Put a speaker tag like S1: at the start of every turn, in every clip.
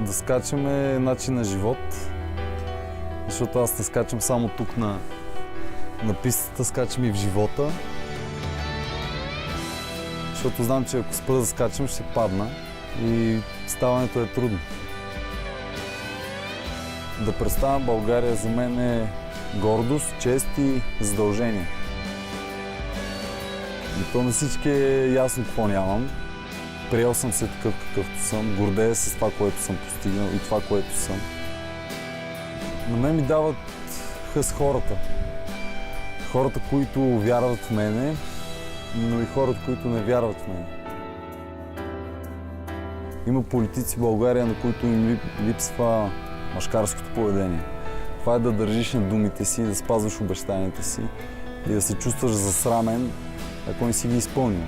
S1: Да скачам е начин на живот, защото аз не скачам само тук на пистата, скачам и в живота. Защото знам, че ако спра да скачам, ще падна и ставането е трудно. Да представям България за мен е гордост, чест и задължение. И то на всички е ясно какво нямам. Приел съм се такъв какъвто съм, гордея се с това, което съм постигнал и това, което съм. На мен ми дават хъс хората. Хората, които вярват в мене, но и хората, които не вярват в мене. Има политици в България, на които им липсва мъжкарското поведение. Това е да държиш на думите си, да спазваш обещанията си и да се чувстваш засрамен, ако не си ги изпълнил.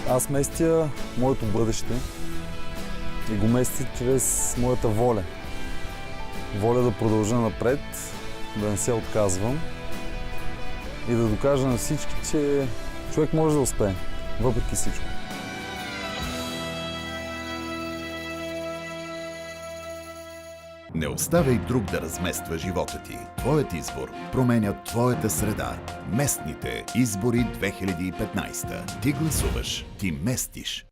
S1: Аз местя моето бъдеще и го местя чрез моята воля. Воля да продължа напред, да не се отказвам и да докажа на всички, че човек може да успее, въпреки всичко.
S2: Не оставяй друг да размества живота ти. Твоят избор променя твоята среда. Местните избори 2015. Ти гласуваш, ти местиш.